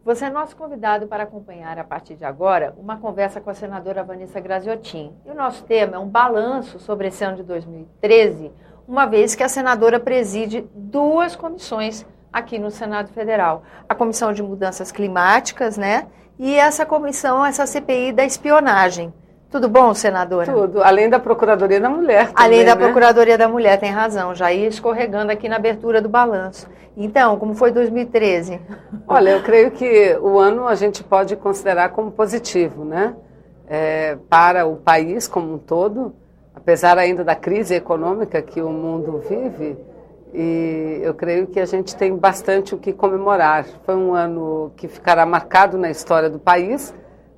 Você é nosso convidado para acompanhar, a partir de agora, uma conversa com a senadora Vanessa Graziotin. E o nosso tema é um balanço sobre esse ano de 2013, uma vez que a senadora preside duas comissões aqui no Senado Federal. A Comissão de Mudanças Climáticas, né? E essa comissão, essa CPI da espionagem. Tudo bom, senadora? Tudo, além da Procuradoria da Mulher também, além da né? Procuradoria da Mulher, tem razão, já ia escorregando aqui na abertura do balanço. Então, como foi 2013? Olha, eu creio que o ano a gente pode considerar como positivo, né? Para o país como um todo, apesar ainda da crise econômica que o mundo vive, e eu creio que a gente tem bastante o que comemorar. Foi um ano que ficará marcado na história do país,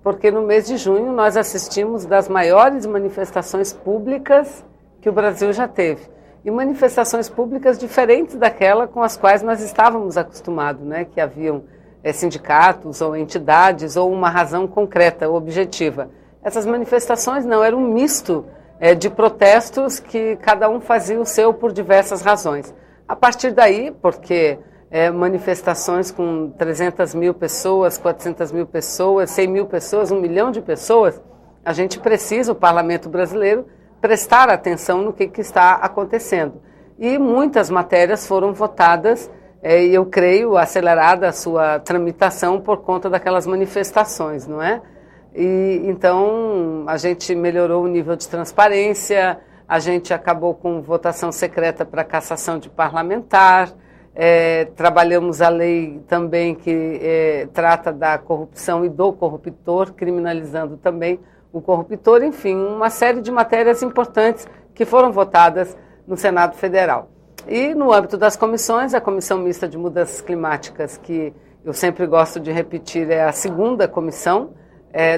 porque no mês de junho nós assistimos das maiores manifestações públicas que o Brasil já teve. E manifestações públicas diferentes daquela com as quais nós estávamos acostumados, né? Que haviam sindicatos ou entidades ou uma razão concreta, objetiva. Essas manifestações não, era um misto de protestos que cada um fazia o seu por diversas razões. A partir daí, porque manifestações com 300 mil pessoas, 400 mil pessoas, 100 mil pessoas, 1 milhão de pessoas, a gente precisa, o Parlamento brasileiro, prestar atenção no que está acontecendo. E muitas matérias foram votadas, e eu creio, acelerada a sua tramitação por conta daquelas manifestações, não é? E então a gente melhorou o nível de transparência, a gente acabou com votação secreta para cassação de parlamentar, trabalhamos a lei também que trata da corrupção e do corruptor, criminalizando também o corruptor, enfim, uma série de matérias importantes que foram votadas no Senado Federal. E no âmbito das comissões, a Comissão Mista de Mudanças Climáticas, que eu sempre gosto de repetir, é a segunda comissão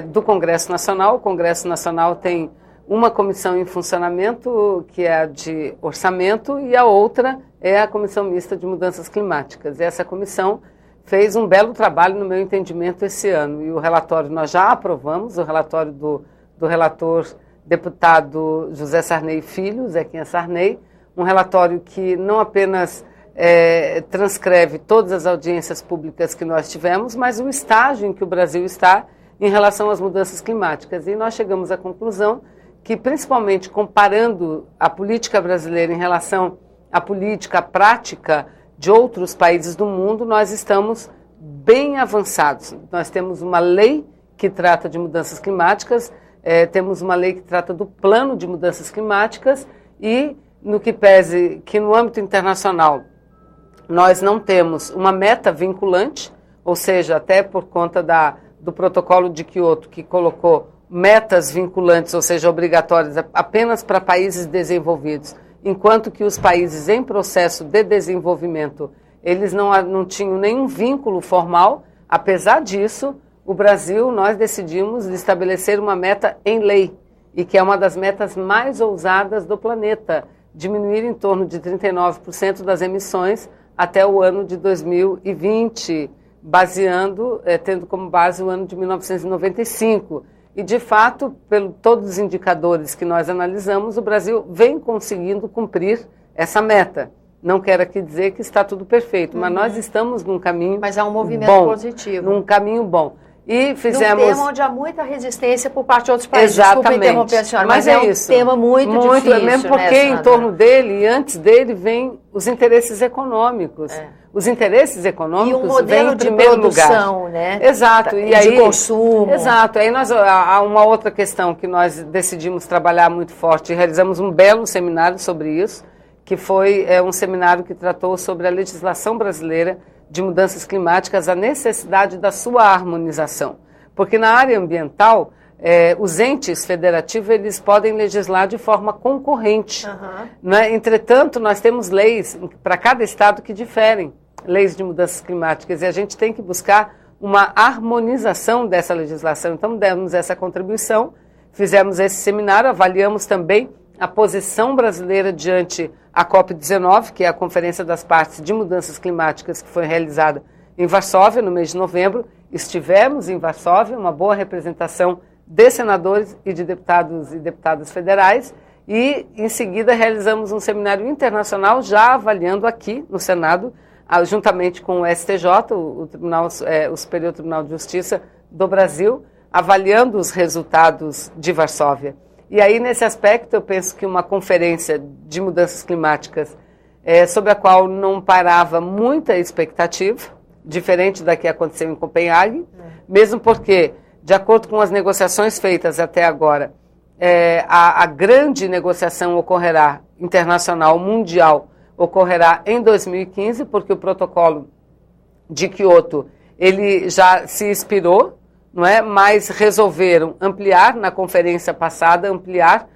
do Congresso Nacional. O Congresso Nacional tem uma comissão em funcionamento, que é a de orçamento, e a outra é a Comissão Mista de Mudanças Climáticas. E essa comissão fez um belo trabalho, no meu entendimento, esse ano. E o relatório nós já aprovamos, o relatório do relator deputado José Sarney Filho, Zequinha Sarney, um relatório que não apenas transcreve todas as audiências públicas que nós tivemos, mas o estágio em que o Brasil está em relação às mudanças climáticas. E nós chegamos à conclusão que, principalmente comparando a política brasileira em relação à política, à prática de outros países do mundo, nós estamos bem avançados. Nós temos uma lei que trata de mudanças climáticas, temos uma lei que trata do plano de mudanças climáticas e, no que pese que no âmbito internacional nós não temos uma meta vinculante, ou seja, até por conta do protocolo de Kyoto, que colocou metas vinculantes, ou seja, obrigatórias apenas para países desenvolvidos, enquanto que os países em processo de desenvolvimento, eles não tinham nenhum vínculo formal. Apesar disso, o Brasil, nós decidimos estabelecer uma meta em lei, e que é uma das metas mais ousadas do planeta, diminuir em torno de 39% das emissões até o ano de 2020, tendo como base o ano de 1995. E, de fato, todos os indicadores que nós analisamos, o Brasil vem conseguindo cumprir essa meta. Não quero aqui dizer que está tudo perfeito, mas nós estamos num caminho bom. Mas há um movimento positivo. Num caminho bom. E fizemos... Num tema onde há muita resistência por parte de outros países. Exatamente. Desculpa interromper a senhora, mas é isso. Um tema muito difícil, mesmo porque em torno dele e antes dele vem os interesses econômicos. Os interesses econômicos vêm em primeiro lugar. Né? Exato. E aí, de consumo. Exato. Aí há uma outra questão que nós decidimos trabalhar muito forte e realizamos um belo seminário sobre isso, que foi um seminário que tratou sobre a legislação brasileira de mudanças climáticas, a necessidade da sua harmonização. Porque na área ambiental, os entes federativos eles podem legislar de forma concorrente. Né? Entretanto, nós temos leis para cada estado que diferem, leis de mudanças climáticas, e a gente tem que buscar uma harmonização dessa legislação. Então, demos essa contribuição, fizemos esse seminário, avaliamos também a posição brasileira diante a COP19, que é a Conferência das Partes de Mudanças Climáticas, que foi realizada em Varsóvia, no mês de novembro. Estivemos em Varsóvia, uma boa representação de senadores e de deputados e deputadas federais, e em seguida realizamos um seminário internacional, já avaliando aqui no Senado juntamente com o STJ, o Superior Tribunal de Justiça do Brasil, avaliando os resultados de Varsóvia. E aí, nesse aspecto, eu penso que uma conferência de mudanças climáticas, sobre a qual não parava muita expectativa, diferente da que aconteceu em Copenhague, mesmo porque, de acordo com as negociações feitas até agora, a grande negociação ocorrerá, internacional, mundial, ocorrerá em 2015, porque o protocolo de Kyoto, ele já se expirou, não é? Mas resolveram ampliar, na conferência passada, ampliar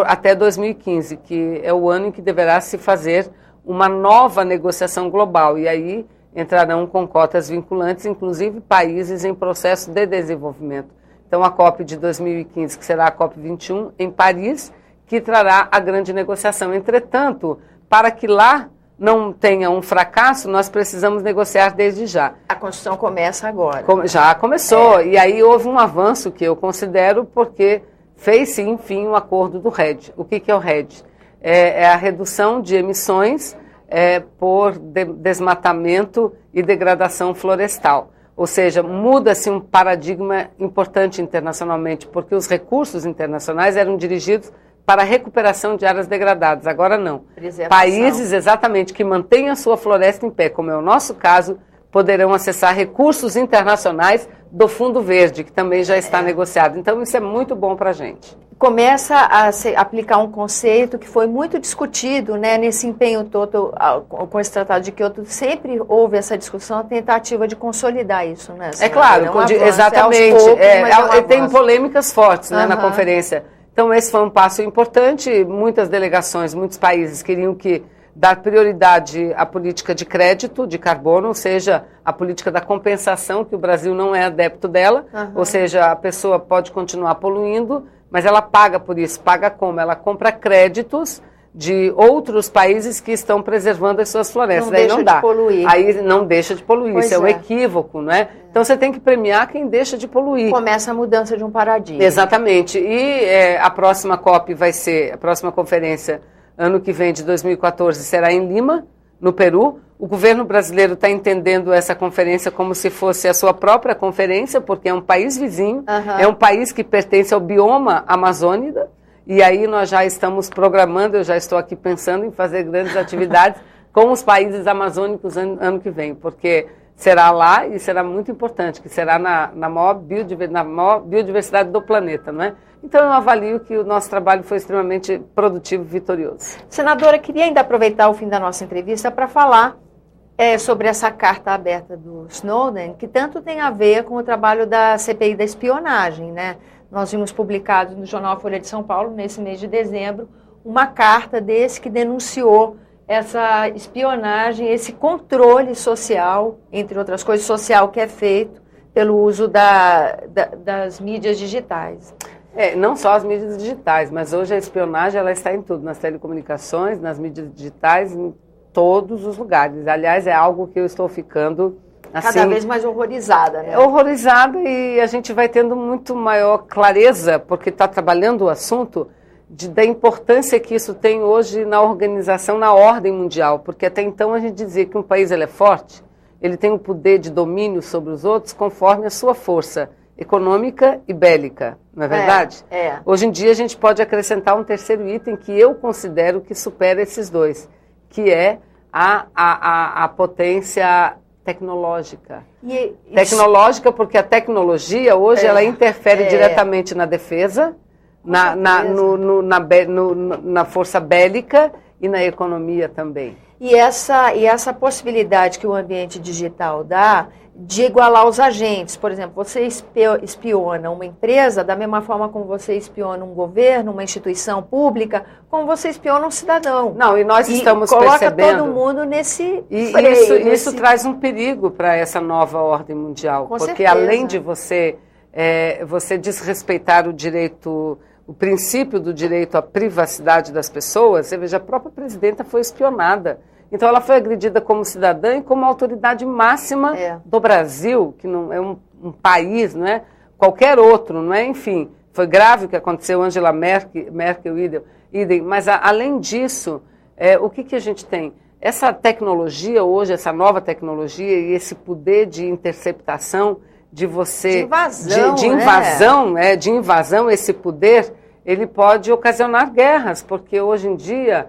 até 2015, que é o ano em que deverá se fazer uma nova negociação global. E aí entrarão com cotas vinculantes, inclusive países em processo de desenvolvimento. Então, a COP de 2015, que será a COP 21, em Paris, que trará a grande negociação. Entretanto, para que lá não tenha um fracasso, nós precisamos negociar desde já. A construção começa agora. Já começou, e aí houve um avanço que eu considero, porque fez-se, enfim, o acordo do REDD. O que é o REDD? É a redução de emissões por desmatamento e degradação florestal. Ou seja, muda-se um paradigma importante internacionalmente, porque os recursos internacionais eram dirigidos para a recuperação de áreas degradadas. Agora não. Países, exatamente, que mantêm a sua floresta em pé, como é o nosso caso, poderão acessar recursos internacionais do Fundo Verde, que também já está negociado. Então, isso é muito bom para a gente. Começa a se aplicar um conceito que foi muito discutido, né, nesse empenho todo com esse Tratado de Kyoto. Sempre houve essa discussão, a tentativa de consolidar isso, né? É claro, exatamente. Tem polêmicas fortes, né, na conferência. Então, esse foi um passo importante. Muitas delegações, muitos países queriam dar prioridade à política de crédito de carbono, ou seja, a política da compensação, que o Brasil não é adepto dela, ou seja, a pessoa pode continuar poluindo, mas ela paga por isso. Paga como? Ela compra créditos de outros países que estão preservando as suas florestas. Aí não dá. Aí não deixa de poluir. Isso é um equívoco, não é? Então você tem que premiar quem deixa de poluir. Começa a mudança de um paradigma. Exatamente. E a próxima COP vai ser, a próxima conferência, ano que vem, de 2014, será em Lima, no Peru. O governo brasileiro está entendendo essa conferência como se fosse a sua própria conferência, porque é um país vizinho, é um país que pertence ao bioma amazônida, e aí nós já estamos programando, eu já estou aqui pensando em fazer grandes atividades com os países amazônicos ano que vem, porque será lá e será muito importante, que será na maior biodiversidade do planeta, não é? Então eu avalio que o nosso trabalho foi extremamente produtivo e vitorioso. Senadora, queria ainda aproveitar o fim da nossa entrevista para falar sobre essa carta aberta do Snowden, que tanto tem a ver com o trabalho da CPI da espionagem, né? Nós vimos publicado no jornal Folha de São Paulo, nesse mês de dezembro, uma carta desse que denunciou essa espionagem, esse controle social, entre outras coisas, social que é feito pelo uso das mídias digitais. Não só as mídias digitais, mas hoje a espionagem ela está em tudo, nas telecomunicações, nas mídias digitais, em todos os lugares. Aliás, é algo que eu estou ficando assim, cada vez mais horrorizada, né? Horrorizada, e a gente vai tendo muito maior clareza, porque está trabalhando o assunto da importância que isso tem hoje na organização, na ordem mundial, porque até então a gente dizia que um país ele é forte, ele tem o poder de domínio sobre os outros conforme a sua força econômica e bélica, não é verdade? Hoje em dia a gente pode acrescentar um terceiro item que eu considero que supera esses dois, que é a potência tecnológica. Tecnológica porque a tecnologia hoje ela interfere diretamente na defesa, na força bélica e na economia também. E essa possibilidade que o ambiente digital dá de igualar os agentes. Por exemplo, você espiona uma empresa da mesma forma como você espiona um governo, uma instituição pública, como você espiona um cidadão. Não, e nós estamos percebendo... coloca todo mundo nesse freio. Isso traz um perigo para essa nova ordem mundial. Com porque certeza. Além de você desrespeitar o princípio do direito à privacidade das pessoas, você veja, a própria presidenta foi espionada. Então ela foi agredida como cidadã e como autoridade máxima do Brasil, que não é um país, não é qualquer outro, não é? Enfim, foi grave o que aconteceu, Angela Merkel, idem. Mas além disso, o que a gente tem? essa tecnologia hoje, essa nova tecnologia e esse poder de interceptação, de invasão, esse poder, ele pode ocasionar guerras, porque hoje em dia,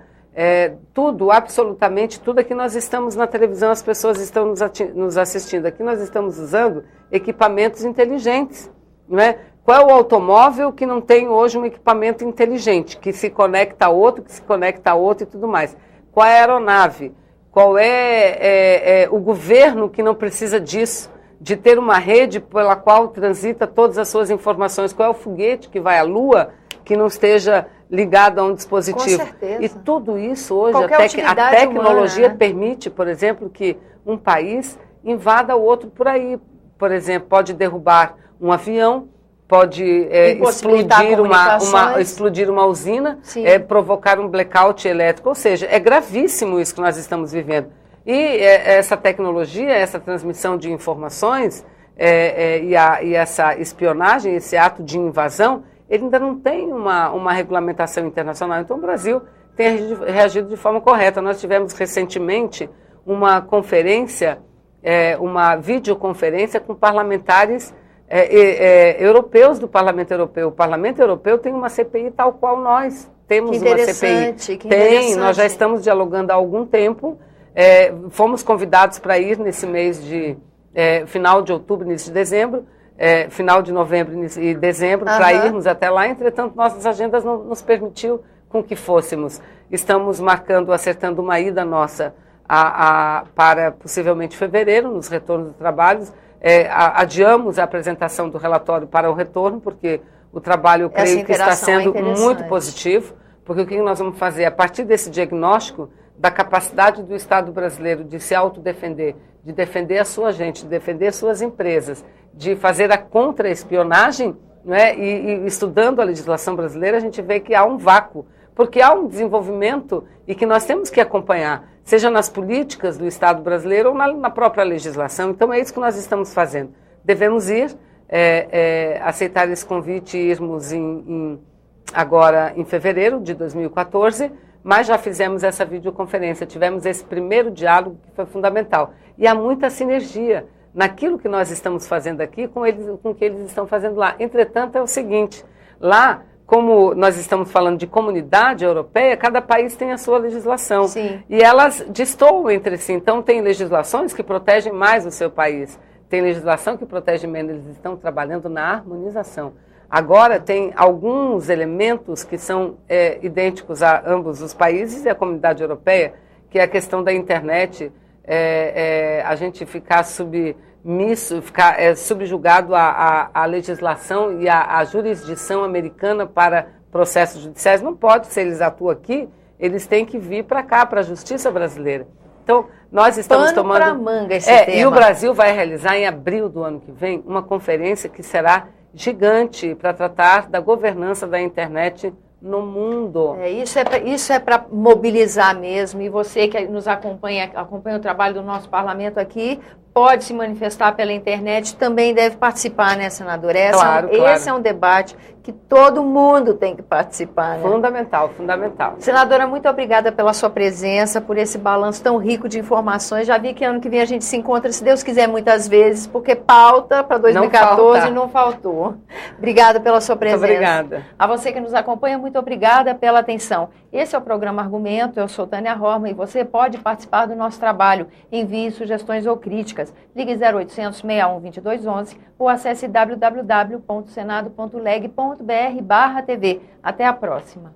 absolutamente tudo aqui nós estamos na televisão, as pessoas estão nos assistindo, aqui nós estamos usando equipamentos inteligentes, não é? Qual é o automóvel que não tem hoje um equipamento inteligente, que se conecta a outro, e tudo mais? Qual é a aeronave? Qual é o governo que não precisa disso, de ter uma rede pela qual transita todas as suas informações? Qual é o foguete que vai à Lua que não esteja ligado a um dispositivo? Com certeza. E tudo isso hoje, a tecnologia humana, né? permite, por exemplo, que um país explodir o outro por aí. Por exemplo, pode derrubar um avião, pode explodir uma usina, provocar um blackout elétrico. Ou seja, é gravíssimo isso que nós estamos vivendo. E essa tecnologia, essa transmissão de informações e essa espionagem, esse ato de invasão, ele ainda não tem uma regulamentação internacional. Então o Brasil tem reagido de forma correta. Nós tivemos recentemente uma conferência, uma videoconferência com parlamentares europeus do Parlamento Europeu. O Parlamento Europeu tem uma CPI tal qual nós temos uma CPI. Nós já estamos dialogando há algum tempo. Fomos convidados para ir nesse mês de final de outubro, início de dezembro, final de novembro e dezembro, para irmos até lá. Entretanto, nossas agendas não nos permitiu com que fôssemos. Estamos acertando uma ida nossa para possivelmente fevereiro, nos retornos de trabalhos. Adiamos a apresentação do relatório para o retorno, porque o trabalho, eu creio que está sendo muito positivo, porque o que nós vamos fazer? A partir desse diagnóstico da capacidade do Estado brasileiro de se autodefender, de defender a sua gente, de defender suas empresas, de fazer a contra-espionagem, né? E estudando a legislação brasileira, a gente vê que há um vácuo, porque há um desenvolvimento e que nós temos que acompanhar, seja nas políticas do Estado brasileiro ou na própria legislação. Então é isso que nós estamos fazendo. Devemos ir, aceitar esse convite e irmos agora em fevereiro de 2014, mas já fizemos essa videoconferência, tivemos esse primeiro diálogo que foi fundamental. E há muita sinergia naquilo que nós estamos fazendo aqui com o que eles estão fazendo lá. Entretanto, é o seguinte, lá, como nós estamos falando de comunidade europeia, cada país tem a sua legislação. Sim. E elas destoam entre si. Então, tem legislações que protegem mais o seu país, tem legislação que protege menos. Eles estão trabalhando na harmonização. Agora, tem alguns elementos que são idênticos a ambos os países e a comunidade europeia, que é a questão da internet, a gente ficar subjugado à legislação e à jurisdição americana para processos judiciais. Não pode, se eles atuam aqui, eles têm que vir para cá, para a justiça brasileira. Então, nós estamos tomando... Pano pra manga esse tema. E o Brasil vai realizar, em abril do ano que vem, uma conferência que será gigante para tratar da governança da internet no mundo. Isso é para mobilizar mesmo, e você que nos acompanha o trabalho do nosso parlamento aqui, pode se manifestar pela internet, também deve participar, né, senadora? Esse é um debate que todo mundo tem que participar, né? Fundamental, fundamental. Senadora, muito obrigada pela sua presença, por esse balanço tão rico de informações. Já vi que ano que vem a gente se encontra, se Deus quiser, muitas vezes, porque pauta para 2014 não faltou. Obrigada pela sua presença. Muito obrigada. A você que nos acompanha, muito obrigada pela atenção. Esse é o programa Argumento, eu sou Tânia Horman e você pode participar do nosso trabalho. Envie sugestões ou críticas. Ligue 0800 61 2211 ou acesse www.senado.leg.br/TV. Até a próxima.